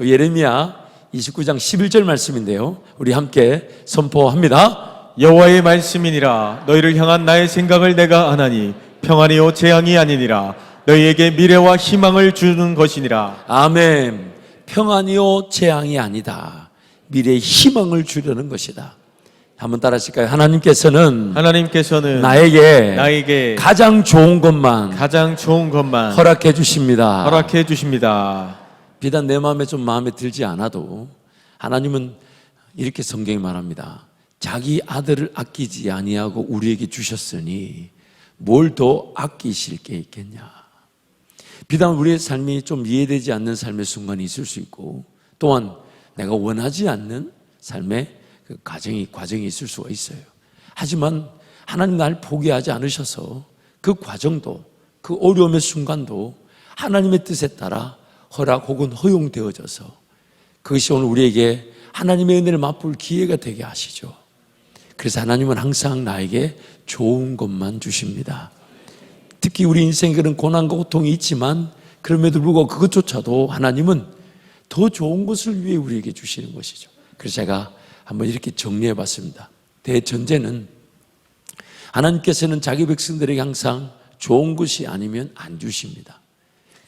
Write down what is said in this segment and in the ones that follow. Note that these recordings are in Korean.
예레미야 29장 11절 말씀인데요, 우리 함께 선포합니다. 여호와의 말씀이니라. 너희를 향한 나의 생각을 내가 아나니 평안이요 재앙이 아니니라. 너희에게 미래와 희망을 주는 것이니라. 아멘. 평안이요 재앙이 아니다. 미래의 희망을 주려는 것이다. 한번 따라 하실까요? 하나님께서는 나에게 가장 좋은 것만 허락해 주십니다. 허락해 주십니다. 비단 내 마음에 좀 마음에 들지 않아도 하나님은 이렇게 성경이 말합니다. 자기 아들을 아끼지 아니하고 우리에게 주셨으니 뭘 더 아끼실 게 있겠냐. 비단 우리의 삶이 좀 이해되지 않는 삶의 순간이 있을 수 있고, 또한 내가 원하지 않는 삶의 그 과정이 있을 수가 있어요. 하지만 하나님 날 포기하지 않으셔서 그 과정도, 그 어려움의 순간도 하나님의 뜻에 따라 허락 혹은 허용되어져서 그것이 오늘 우리에게 하나님의 은혜를 맛볼 기회가 되게 하시죠. 그래서 하나님은 항상 나에게 좋은 것만 주십니다. 특히 우리 인생에 그런 고난과 고통이 있지만 그럼에도 불구하고 그것조차도 하나님은 더 좋은 것을 위해 우리에게 주시는 것이죠. 그래서 제가 한번 이렇게 정리해 봤습니다. 대전제는 하나님께서는 자기 백성들에게 항상 좋은 것이 아니면 안 주십니다.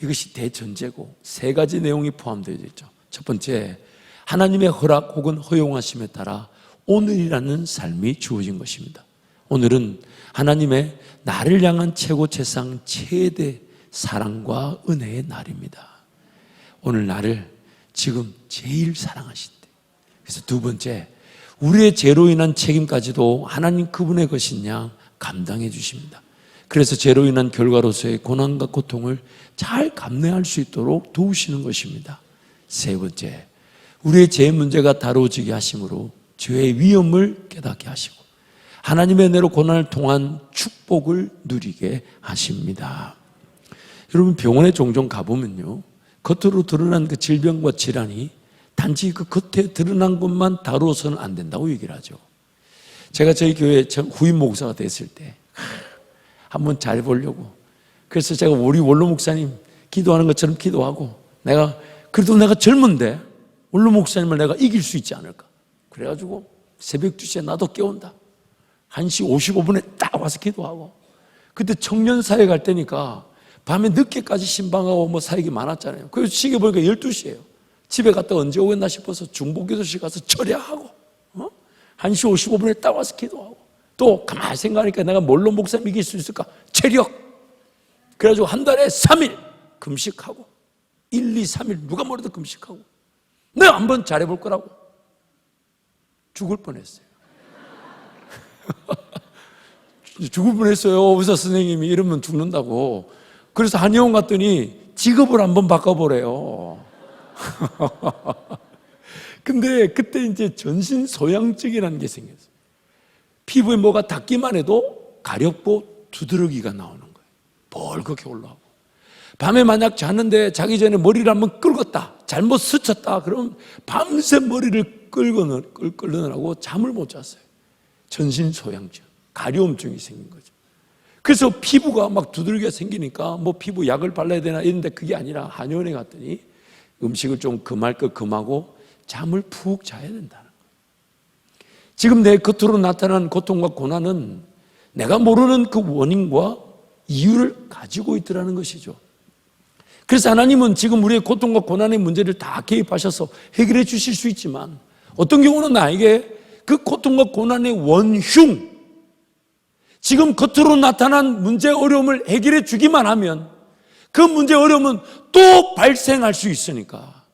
이것이 대전제고 세 가지 내용이 포함되어 있죠. 첫 번째, 하나님의 허락 혹은 허용하심에 따라 오늘이라는 삶이 주어진 것입니다. 오늘은 하나님의 나를 향한 최고 최상 최대 사랑과 은혜의 날입니다. 오늘 나를 지금 제일 사랑하신대. 그래서 두 번째, 우리의 죄로 인한 책임까지도 하나님 그분의 것인 양 감당해 주십니다. 그래서 죄로 인한 결과로서의 고난과 고통을 잘 감내할 수 있도록 도우시는 것입니다. 세 번째, 우리의 죄 문제가 다루어지게 하심으로 죄의 위험을 깨닫게 하시고 하나님의 은혜로 고난을 통한 축복을 누리게 하십니다. 여러분, 병원에 종종 가보면요, 겉으로 드러난 그 질병과 질환이 단지 그 겉에 드러난 것만 다루어서는 안 된다고 얘기를 하죠. 제가 저희 교회 후임 목사가 됐을 때 한번 잘 보려고, 그래서 제가 우리 원로 목사님 기도하는 것처럼 기도하고, 그래도 내가 젊은데 원로 목사님을 내가 이길 수 있지 않을까, 그래가지고 새벽 2시에 나도 깨운다. 1시 55분에 딱 와서 기도하고, 그때 청년사회 갈 때니까 밤에 늦게까지 신방하고 사역이 많았잖아요. 그래서 시계 보니까 12시예요. 집에 갔다 언제 오겠나 싶어서 중보기도실 가서 철야하고 1시 55분에 딱 와서 기도하고, 또 가만히 생각하니까 내가 뭘로 목사님 이길 수 있을까? 체력. 그래가지고 한 달에 3일 금식하고 1, 2, 3일 누가 뭐래도 금식하고 내가 한번 잘해볼 거라고. 죽을 뻔했어요. 죽을 뻔했어요. 의사 선생님이 이러면 죽는다고. 그래서 한의원 갔더니 직업을 한번 바꿔보래요. 근데 그때 이제 전신 소양증이라는 게 생겼어요. 피부에 뭐가 닿기만 해도 가렵고 두드러기가 나오는 거예요. 벌겋게 올라오고. 밤에 만약 잤는데 자기 전에 머리를 한번 긁었다, 잘못 스쳤다, 그러면 밤새 머리를 끌느라고 잠을 못 잤어요. 전신 소양증, 가려움증이 생긴 거죠. 그래서 피부가 막 두들기가 생기니까 피부 약을 발라야 되나 이랬는데 그게 아니라 한의원에 갔더니 음식을 좀 금할 거 금하고 잠을 푹 자야 된다는 거예요. 지금 내 겉으로 나타난 고통과 고난은 내가 모르는 그 원인과 이유를 가지고 있더라는 것이죠. 그래서 하나님은 지금 우리의 고통과 고난의 문제를 다 개입하셔서 해결해 주실 수 있지만, 어떤 경우는 나에게 그 고통과 고난의 원흉, 지금 겉으로 나타난 문제 어려움을 해결해 주기만 하면 그 문제 어려움은 또 발생할 수 있으니까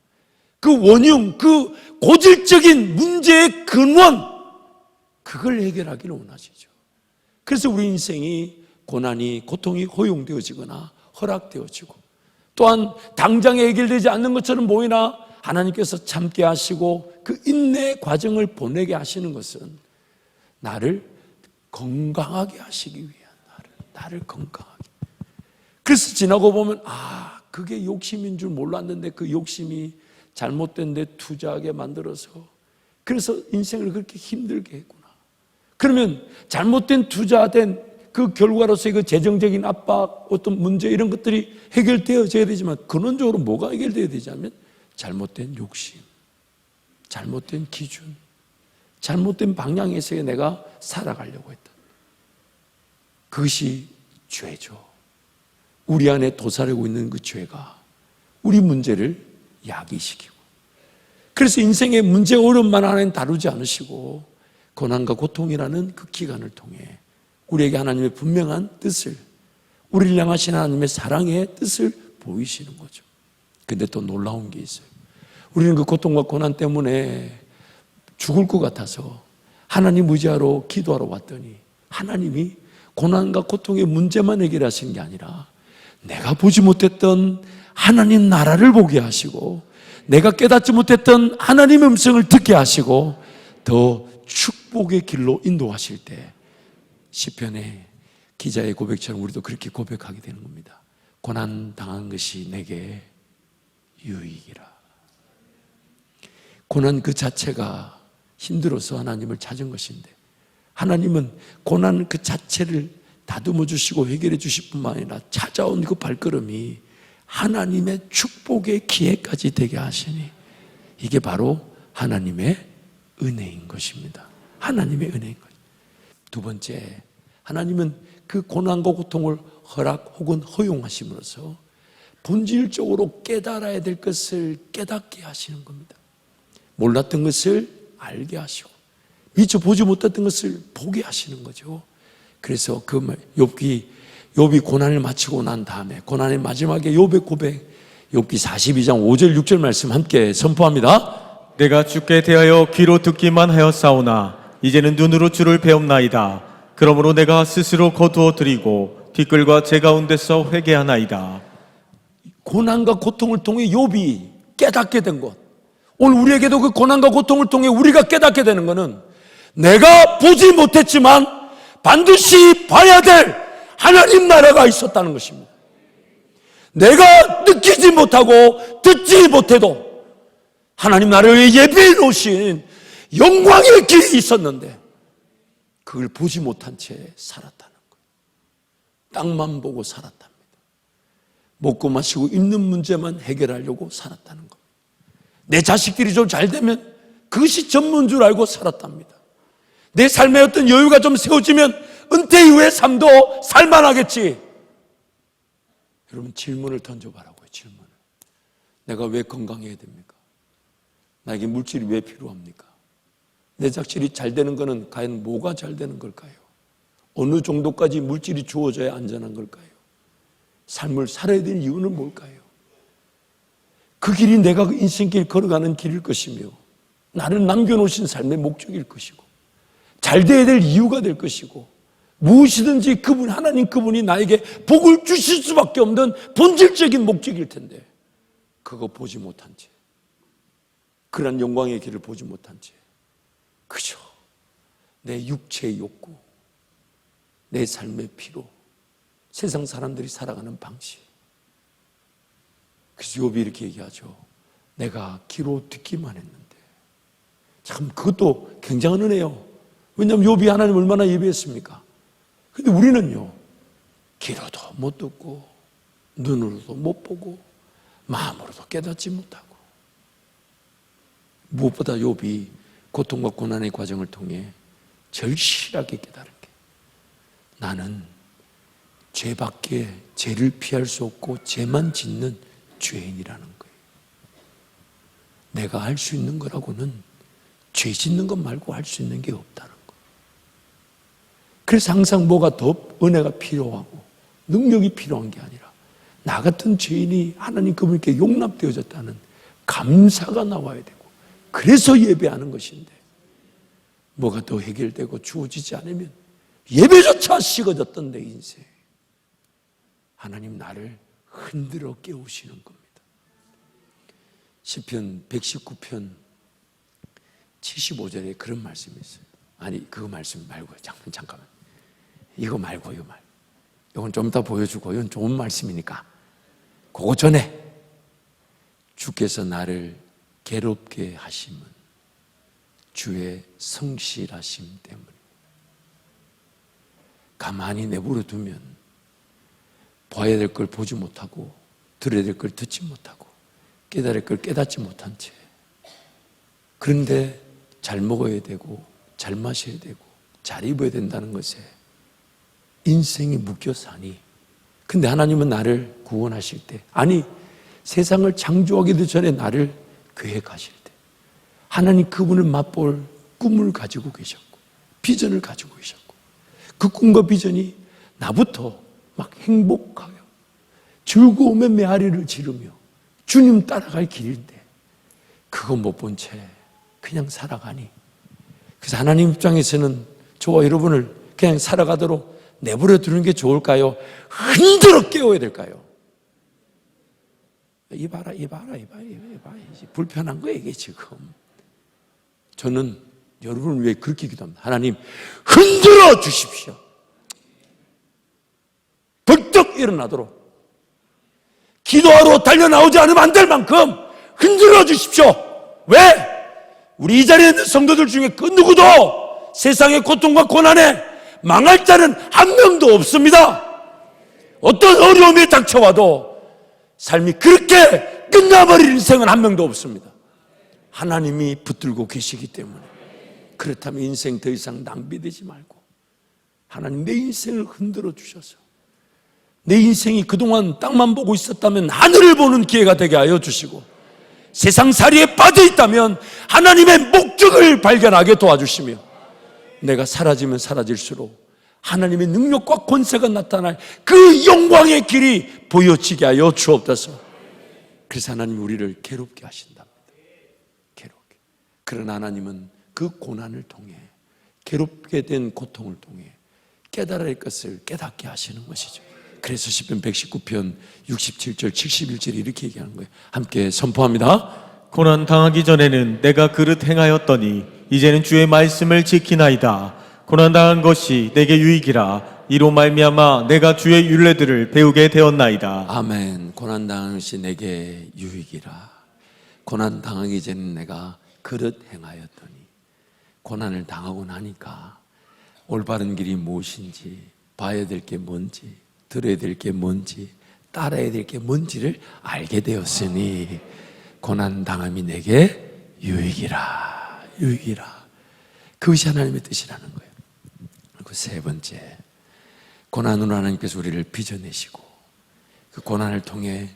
그 원흉, 그 고질적인 문제의 근원, 그걸 해결하기를 원하시죠. 그래서 우리 인생이 고통이 허용되어지거나 허락되어지고, 또한 당장에 해결되지 않는 것처럼 보이나 하나님께서 참게 하시고 그 인내의 과정을 보내게 하시는 것은 나를 건강하게 하시기 위한, 나를 건강하게. 그래서 지나고 보면 그게 욕심인 줄 몰랐는데 그 욕심이 잘못된 데 투자하게 만들어서, 그래서 인생을 그렇게 힘들게 했구나. 그러면 잘못된 투자된 그 결과로서의 그 재정적인 압박, 어떤 문제 이런 것들이 해결되어져야 되지만, 근원적으로 뭐가 해결되어야 되냐면 잘못된 욕심, 잘못된 기준, 잘못된 방향에서 내가 살아가려고 했다. 그것이 죄죠. 우리 안에 도사리고 있는 그 죄가 우리 문제를 야기시키고, 그래서 인생의 문제 어려움만 하나님 다루지 않으시고 고난과 고통이라는 그 기간을 통해 우리에게 하나님의 분명한 뜻을, 우리를 향하신 하나님의 사랑의 뜻을 보이시는 거죠. 근데 또 놀라운 게 있어요. 우리는 그 고통과 고난 때문에 죽을 것 같아서 하나님 의지하러 기도하러 왔더니 하나님이 고난과 고통의 문제만 해결하시는 게 아니라 내가 보지 못했던 하나님 나라를 보게 하시고, 내가 깨닫지 못했던 하나님의 음성을 듣게 하시고 더 축복의 길로 인도하실 때, 시편의 기자의 고백처럼 우리도 그렇게 고백하게 되는 겁니다. 고난 당한 것이 내게 유익이라. 고난 그 자체가 힘들어서 하나님을 찾은 것인데, 하나님은 고난 그 자체를 다듬어 주시고 해결해 주실 뿐만 아니라 찾아온 그 발걸음이 하나님의 축복의 기회까지 되게 하시니, 이게 바로 하나님의 은혜인 것입니다. 하나님의 은혜인 것. 두 번째, 하나님은 그 고난과 고통을 허락 혹은 허용하심으로써 본질적으로 깨달아야 될 것을 깨닫게 하시는 겁니다. 몰랐던 것을 알게 하시고 미처 보지 못했던 것을 보게 하시는 거죠. 그래서 그 욥이 고난을 마치고 난 다음에 고난의 마지막에 욥의 고백, 욥기 42장 5절 6절 말씀 함께 선포합니다. 내가 주께 대하여 귀로 듣기만 하였사오나 이제는 눈으로 주를 배움나이다. 그러므로 내가 스스로 거두어 드리고 뒷글과 제 가운데서 회개하나이다. 고난과 고통을 통해 욥이 깨닫게 된 것, 오늘 우리에게도 그 고난과 고통을 통해 우리가 깨닫게 되는 것은 내가 보지 못했지만 반드시 봐야 될 하나님 나라가 있었다는 것입니다. 내가 느끼지 못하고 듣지 못해도 하나님 나라를 예비해 놓으신 영광의 길이 있었는데 그걸 보지 못한 채 살았다는 거예요. 땅만 보고 살았답니다. 먹고 마시고 입는 문제만 해결하려고 살았다는 겁니다. 내 자식들이 좀 잘 되면 그것이 전부인 줄 알고 살았답니다. 내 삶에 어떤 여유가 좀 세워지면 은퇴 이후의 삶도 살만하겠지. 여러분, 질문을 던져봐라고요. 질문을. 내가 왜 건강해야 됩니까? 나에게 물질이 왜 필요합니까? 내 자식이 잘 되는 것은 과연 뭐가 잘 되는 걸까요? 어느 정도까지 물질이 주어져야 안전한 걸까요? 삶을 살아야 될 이유는 뭘까요? 그 길이 내가 인생길 걸어가는 길일 것이며 나를 남겨놓으신 삶의 목적일 것이고 잘 돼야 될 이유가 될 것이고 무엇이든지 하나님 그분이 나에게 복을 주실 수밖에 없는 본질적인 목적일 텐데 그거 보지 못한 채, 그런 영광의 길을 보지 못한 채 그저 내 육체의 욕구, 내 삶의 피로, 세상 사람들이 살아가는 방식. 그래서 욥이 이렇게 얘기하죠. 내가 귀로 듣기만 했는데. 참 그것도 굉장한 은혜요. 왜냐하면 욥이 하나님 얼마나 예배했습니까? 근데 우리는요, 귀로도 못 듣고 눈으로도 못 보고 마음으로도 깨닫지 못하고, 무엇보다 욥이 고통과 고난의 과정을 통해 절실하게 깨달은 게, 나는 죄밖에 죄를 피할 수 없고 죄만 짓는 죄인이라는 거예요. 내가 할 수 있는 거라고는 죄 짓는 것 말고 할 수 있는 게 없다는 거예요. 그래서 항상 뭐가 더 은혜가 필요하고 능력이 필요한 게 아니라 나 같은 죄인이 하나님 그분께 용납되어졌다는 감사가 나와야 되고, 그래서 예배하는 것인데 뭐가 더 해결되고 주어지지 않으면 예배조차 식어졌던 내 인생, 하나님 나를 흔들어 깨우시는 겁니다. 시편 119편 75절에 그런 말씀이 있어요. 아니, 그거 말씀 말고요. 잠깐만. 이거 말고. 이건 좀 이따 보여주고, 이건 좋은 말씀이니까. 그거 전에 주께서 나를 괴롭게 하심은 주의 성실하심 때문입니다. 가만히 내버려 두면 봐야 될 걸 보지 못하고 들어야 될 걸 듣지 못하고 깨달을 걸 깨닫지 못한 채. 그런데 잘 먹어야 되고 잘 마셔야 되고 잘 입어야 된다는 것에 인생이 묶여 사니. 근데 하나님은 나를 구원하실 때, 아니 세상을 창조하기도 전에 나를 계획하실 때 하나님 그분을 맛볼 꿈을 가지고 계셨고 비전을 가지고 계셨고, 그 꿈과 비전이 나부터 막 행복하여 즐거움의 메아리를 지르며 주님 따라갈 길인데 그거 못 본 채 그냥 살아가니. 그래서 하나님 입장에서는 저와 여러분을 그냥 살아가도록 내버려 두는 게 좋을까요? 흔들어 깨워야 될까요? 이봐라. 불편한 거예요, 이게 지금. 저는 여러분을 위해 그렇게 기도합니다. 하나님, 흔들어 주십시오. 벌떡 일어나도록. 기도하러 달려나오지 않으면 안 될 만큼 흔들어 주십시오. 왜? 우리 이 자리에 있는 성도들 중에 그 누구도 세상의 고통과 고난에 망할 자는 한 명도 없습니다. 어떤 어려움이 닥쳐와도 삶이 그렇게 끝나버릴 인생은 한 명도 없습니다. 하나님이 붙들고 계시기 때문에. 그렇다면 인생 더 이상 낭비되지 말고 하나님 내 인생을 흔들어 주셔서 내 인생이 그동안 땅만 보고 있었다면 하늘을 보는 기회가 되게 하여 주시고, 세상살이에 빠져 있다면 하나님의 목적을 발견하게 도와주시며, 내가 사라지면 사라질수록 하나님의 능력과 권세가 나타날 그 영광의 길이 보여지게 하여 주옵소서. 그래서 하나님 우리를 괴롭게 하신답니다. 괴롭게. 그러나 하나님은 그 고난을 통해, 괴롭게 된 고통을 통해 깨달아야 할 것을 깨닫게 하시는 것이죠. 그래서 시편 119편 67절 71절에 이렇게 얘기하는 거예요. 함께 선포합니다. 고난 당하기 전에는 내가 그릇 행하였더니 이제는 주의 말씀을 지키나이다. 고난 당한 것이 내게 유익이라. 이로 말미암아 내가 주의 율례들을 배우게 되었나이다. 아멘. 고난 당한 것이 내게 유익이라. 고난 당하기 전에 내가 그릇 행하였더니, 고난을 당하고 나니까 올바른 길이 무엇인지, 봐야 될 게 뭔지, 들어야 될 게 뭔지, 따라야 될 게 뭔지를 알게 되었으니 고난 당함이 내게 유익이라. 그것이 하나님의 뜻이라는 거예요. 그리고 세 번째, 고난으로 하나님께서 우리를 빚어내시고 그 고난을 통해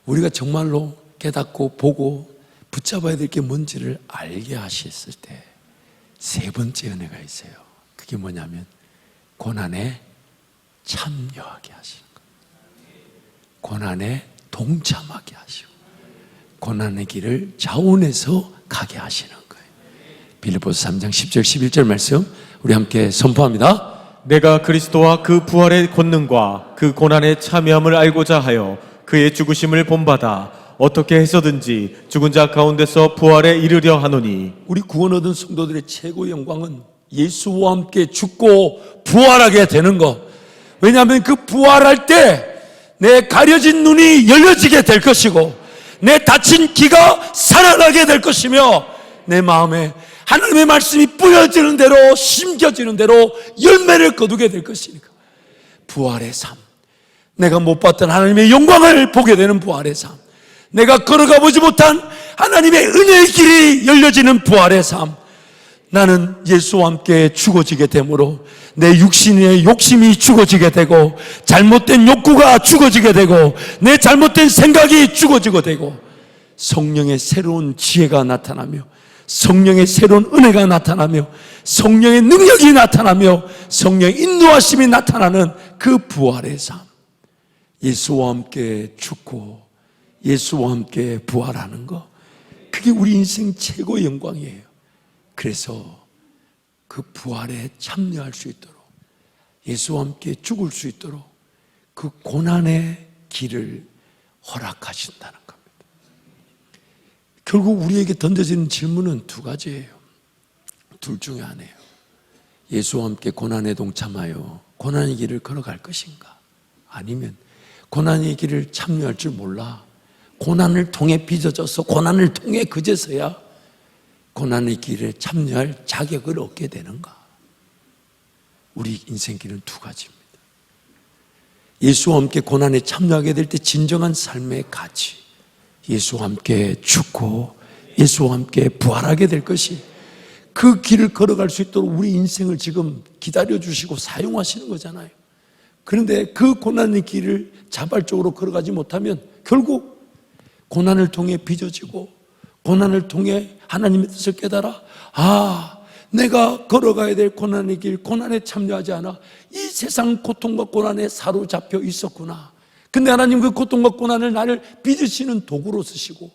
우리가 정말로 깨닫고 보고 붙잡아야 될 게 뭔지를 알게 하셨을 때 세 번째 은혜가 있어요. 그게 뭐냐면 고난에 참여하게 하시는 거예요. 고난에 동참하게 하시고 고난의 길을 자원해서 가게 하시는 거예요. 빌립보서 3장 10절 11절 말씀 우리 함께 선포합니다. 내가 그리스도와 그 부활의 권능과 그 고난의 참여함을 알고자 하여 그의 죽으심을 본받아 어떻게 해서든지 죽은 자 가운데서 부활에 이르려 하노니. 우리 구원 얻은 성도들의 최고의 영광은 예수와 함께 죽고 부활하게 되는 것. 왜냐하면 그 부활할 때 내 가려진 눈이 열려지게 될 것이고 내 다친 기가 살아나게 될 것이며 내 마음에 하나님의 말씀이 뿌려지는 대로 심겨지는 대로 열매를 거두게 될 것이니까. 부활의 삶, 내가 못 봤던 하나님의 영광을 보게 되는 부활의 삶, 내가 걸어가 보지 못한 하나님의 은혜의 길이 열려지는 부활의 삶. 나는 예수와 함께 죽어지게 되므로 내 육신의 욕심이 죽어지게 되고 잘못된 욕구가 죽어지게 되고 내 잘못된 생각이 죽어지게 되고 성령의 새로운 지혜가 나타나며 성령의 새로운 은혜가 나타나며 성령의 능력이 나타나며 성령의 인도하심이 나타나는 그 부활의 삶. 예수와 함께 죽고 예수와 함께 부활하는 것, 그게 우리 인생 최고의 영광이에요. 그래서 그 부활에 참여할 수 있도록 예수와 함께 죽을 수 있도록 그 고난의 길을 허락하신다는 겁니다. 결국 우리에게 던져지는 질문은 두 가지예요. 둘 중에 하나예요. 예수와 함께 고난에 동참하여 고난의 길을 걸어갈 것인가, 아니면 고난의 길을 참여할 줄 몰라 고난을 통해 빚어져서 고난을 통해 그제서야 고난의 길에 참여할 자격을 얻게 되는가. 우리 인생길은 두 가지입니다. 예수와 함께 고난에 참여하게 될 때 진정한 삶의 가치, 예수와 함께 죽고 예수와 함께 부활하게 될 것이, 그 길을 걸어갈 수 있도록 우리 인생을 지금 기다려주시고 사용하시는 거잖아요. 그런데 그 고난의 길을 자발적으로 걸어가지 못하면 결국 고난을 통해 빚어지고, 고난을 통해 하나님의 뜻을 깨달아, 내가 걸어가야 될 고난의 길, 고난에 참여하지 않아 이 세상 고통과 고난에 사로잡혀 있었구나. 근데 하나님 그 고통과 고난을 나를 빚으시는 도구로 쓰시고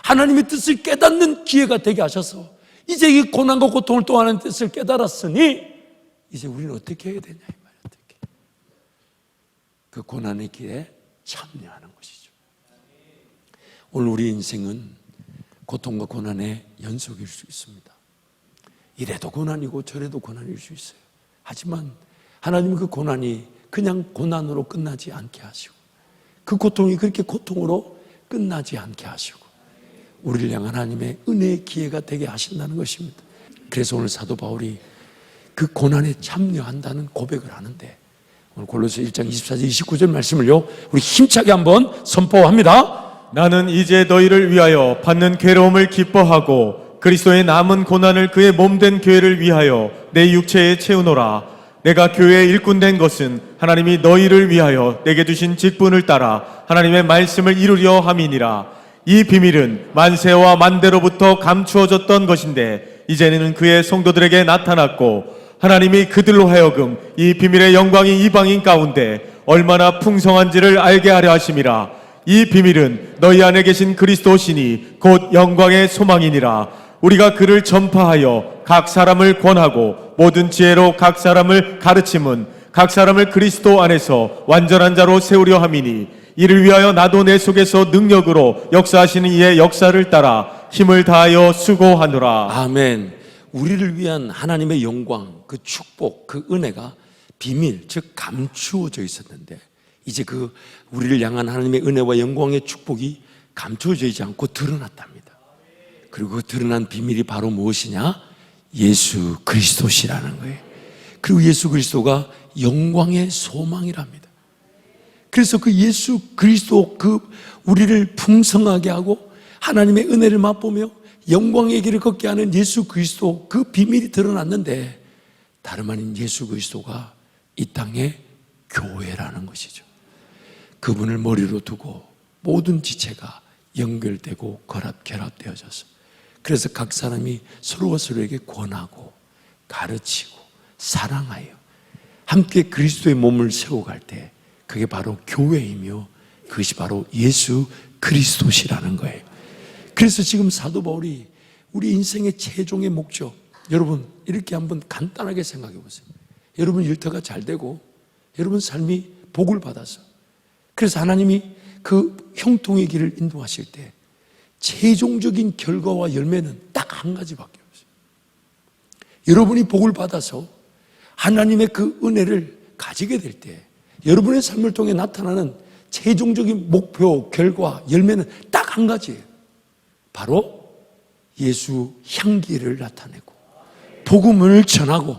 하나님의 뜻을 깨닫는 기회가 되게 하셔서 이제 이 고난과 고통을 통하는 뜻을 깨달았으니 이제 우리는 어떻게 해야 되냐 이 말이에요. 어떻게. 그 고난의 길에 참여하는 것이죠. 오늘 우리 인생은 고통과 고난의 연속일 수 있습니다. 이래도 고난이고 저래도 고난일 수 있어요. 하지만 하나님은 그 고난이 그냥 고난으로 끝나지 않게 하시고, 그 고통이 그렇게 고통으로 끝나지 않게 하시고 우리를 향한 하나님의 은혜의 기회가 되게 하신다는 것입니다. 그래서 오늘 사도 바울이 그 고난에 참여한다는 고백을 하는데, 오늘 골로새 1장 24절 29절 말씀을요 우리 힘차게 한번 선포합니다. 나는 이제 너희를 위하여 받는 괴로움을 기뻐하고 그리스도의 남은 고난을 그의 몸된 교회를 위하여 내 육체에 채우노라. 내가 교회의 일꾼된 것은 하나님이 너희를 위하여 내게 주신 직분을 따라 하나님의 말씀을 이루려 함이니라. 이 비밀은 만세와 만대로부터 감추어졌던 것인데 이제는 그의 성도들에게 나타났고, 하나님이 그들로 하여금 이 비밀의 영광이 이방인 가운데 얼마나 풍성한지를 알게 하려 하심이라. 이 비밀은 너희 안에 계신 그리스도시니 곧 영광의 소망이니라. 우리가 그를 전파하여 각 사람을 권하고 모든 지혜로 각 사람을 가르침은 각 사람을 그리스도 안에서 완전한 자로 세우려 함이니, 이를 위하여 나도 내 속에서 능력으로 역사하시는 이의 역사를 따라 힘을 다하여 수고하노라. 아멘. 우리를 위한 하나님의 영광, 그 축복, 그 은혜가 비밀, 즉 감추어져 있었는데 이제 그 우리를 향한 하나님의 은혜와 영광의 축복이 감추어져 있지 않고 드러났답니다. 그리고 그 드러난 비밀이 바로 무엇이냐? 예수 그리스도시라는 거예요. 그리고 예수 그리스도가 영광의 소망이랍니다. 그래서 그 예수 그리스도, 그 우리를 풍성하게 하고 하나님의 은혜를 맛보며 영광의 길을 걷게 하는 예수 그리스도, 그 비밀이 드러났는데 다름 아닌 예수 그리스도가 이 땅의 교회라는 것이죠. 그분을 머리로 두고 모든 지체가 연결되고 결합되어져서, 그래서 각 사람이 서로가 서로에게 권하고 가르치고 사랑하여 함께 그리스도의 몸을 세워갈 때 그게 바로 교회이며 그것이 바로 예수 그리스도시라는 거예요. 그래서 지금 사도 바울이 우리 인생의 최종의 목적, 여러분 이렇게 한번 간단하게 생각해 보세요. 여러분 일터가 잘 되고 여러분 삶이 복을 받아서, 그래서 하나님이 그 형통의 길을 인도하실 때 최종적인 결과와 열매는 딱 한 가지밖에 없어요. 여러분이 복을 받아서 하나님의 그 은혜를 가지게 될 때 여러분의 삶을 통해 나타나는 최종적인 목표, 결과, 열매는 딱 한 가지예요. 바로 예수 향기를 나타내고 복음을 전하고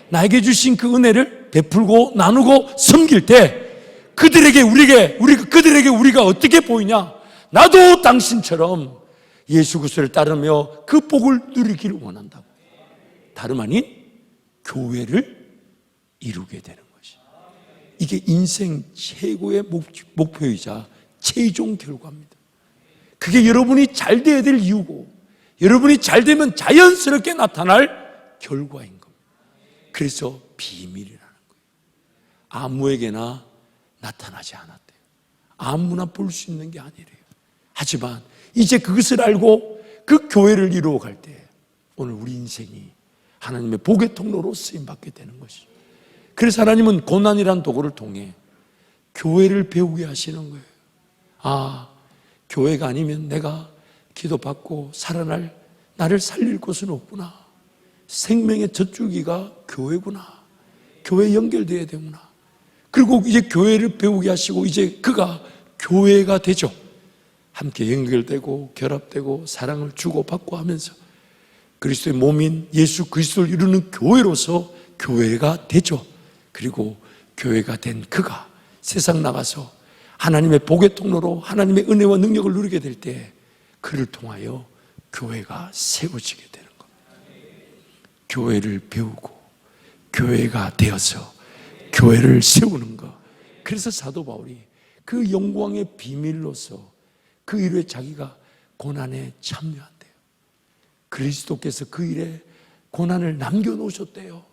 나에게 주신 그 은혜를 베풀고 나누고 섬길 때 그들에게 우리가 어떻게 보이냐? 나도 당신처럼 예수 그리스도를 따르며 그 복을 누리기를 원한다고. 다름 아닌 교회를 이루게 되는 것이, 이게 인생 최고의 목표이자 최종 결과입니다. 그게 여러분이 잘 돼야 될 이유고 여러분이 잘 되면 자연스럽게 나타날 결과인 겁니다. 그래서 비밀이라는 거예요. 아무에게나 나타나지 않았대요. 아무나 볼 수 있는 게 아니래요. 하지만 이제 그것을 알고 그 교회를 이루어 갈 때 오늘 우리 인생이 하나님의 복의 통로로 쓰임받게 되는 것이죠. 그래서 하나님은 고난이란 도구를 통해 교회를 배우게 하시는 거예요. 교회가 아니면 내가 기도받고 살아날, 나를 살릴 곳은 없구나. 생명의 젖줄기가 교회구나. 교회에 연결되어야 되구나. 그리고 이제 교회를 배우게 하시고 이제 그가 교회가 되죠. 함께 연결되고 결합되고 사랑을 주고받고 하면서 그리스도의 몸인 예수 그리스도를 이루는 교회로서 교회가 되죠. 그리고 교회가 된 그가 세상 나가서 하나님의 복의 통로로 하나님의 은혜와 능력을 누리게 될 때 그를 통하여 교회가 세워지게 되는 겁니다. 교회를 배우고 교회가 되어서 교회를 세우는 것. 그래서 사도 바울이 그 영광의 비밀로서 그 일에 자기가 고난에 참여한대요. 그리스도께서 그 일에 고난을 남겨놓으셨대요.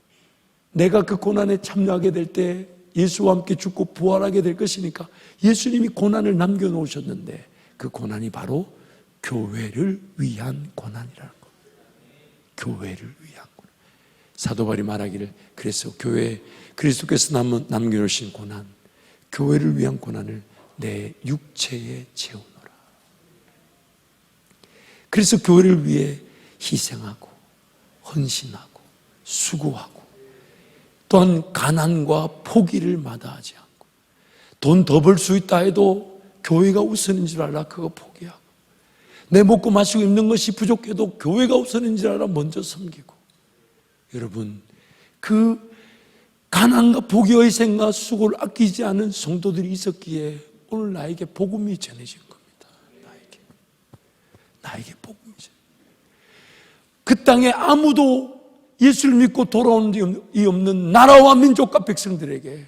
내가 그 고난에 참여하게 될 때 예수와 함께 죽고 부활하게 될 것이니까 예수님이 고난을 남겨놓으셨는데 그 고난이 바로 교회를 위한 고난이라는 것. 교회를 위한 고난. 사도 바울이 말하기를 그래서 교회 그리스도께서 남겨놓으신 고난, 교회를 위한 고난을 내 육체에 채우노라. 그래서 교회를 위해 희생하고 헌신하고 수고하고 또한 가난과 포기를 마다하지 않고 돈 더 벌 수 있다 해도 교회가 우선인 줄 알아 그거 포기하고 내 먹고 마시고 입는 것이 부족해도 교회가 우선인 줄 알아 먼저 섬기고 여러분 그 가난과 포기와 희생과 수고를 아끼지 않은 성도들이 있었기에 오늘 나에게 복음이 전해진 겁니다. 나에게 복음이 전해진 그 땅에 아무도 예수를 믿고 돌아온 이 없는 나라와 민족과 백성들에게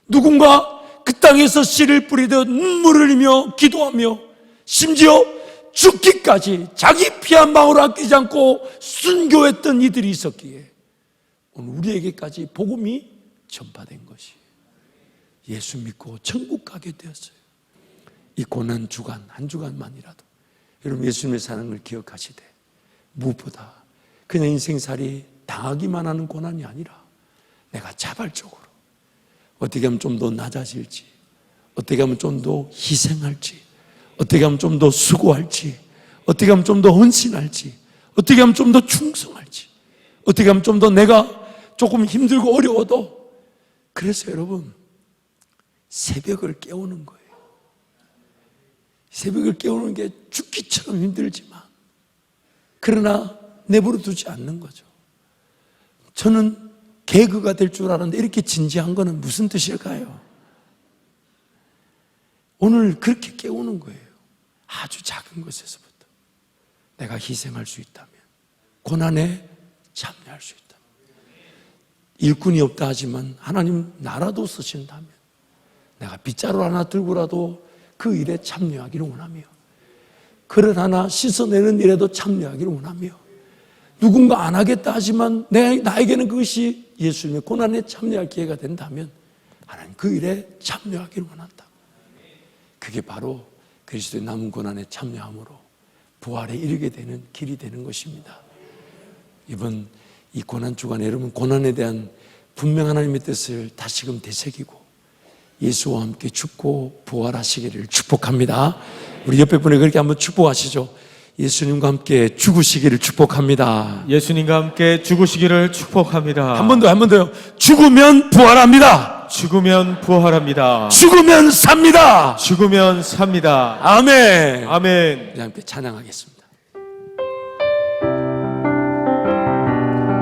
누군가 그 땅에서 씨를 뿌리듯 눈물을 흘리며 기도하며 심지어 죽기까지 자기 피 한 방울 아끼지 않고 순교했던 이들이 있었기에 오늘 우리에게까지 복음이 전파된 것이 예수 믿고 천국 가게 되었어요. 이 고난 주간 한 주간만이라도 여러분 예수님의 사랑을 기억하시되 무엇보다 그냥 인생살이 당하기만 하는 고난이 아니라 내가 자발적으로 어떻게 하면 좀 더 낮아질지 어떻게 하면 좀 더 희생할지 어떻게 하면 좀 더 수고할지 어떻게 하면 좀 더 헌신할지 어떻게 하면 좀 더 충성할지 어떻게 하면 좀 더 내가 조금 힘들고 어려워도 그래서 여러분 새벽을 깨우는 거예요. 새벽을 깨우는 게 죽기처럼 힘들지만 그러나 내버려 두지 않는 거죠. 저는 개그가 될 줄 알았는데 이렇게 진지한 거는 무슨 뜻일까요? 오늘 그렇게 깨우는 거예요. 아주 작은 것에서부터 내가 희생할 수 있다면 고난에 참여할 수 있다면 일꾼이 없다 하지만 하나님 나라도 쓰신다면 내가 빗자루 하나 들고라도 그 일에 참여하기를 원하며 그릇 하나 씻어내는 일에도 참여하기를 원하며 누군가 안 하겠다 하지만 나에게는 그것이 예수님의 고난에 참여할 기회가 된다면 하나님 그 일에 참여하기를 원한다. 그게 바로 그리스도의 남은 고난에 참여함으로 부활에 이르게 되는 길이 되는 것입니다. 이번 이 고난 주간에 여러분 고난에 대한 분명 하나님의 뜻을 다시금 되새기고 예수와 함께 죽고 부활하시기를 축복합니다. 우리 옆에 분에 그렇게 한번 축복하시죠. 예수님과 함께 죽으시기를 축복합니다. 예수님과 함께 죽으시기를 축복합니다. 한 번 더요. 죽으면 부활합니다. 죽으면 부활합니다. 죽으면 삽니다. 죽으면 삽니다. 아멘. 아멘. 우리 함께 찬양하겠습니다.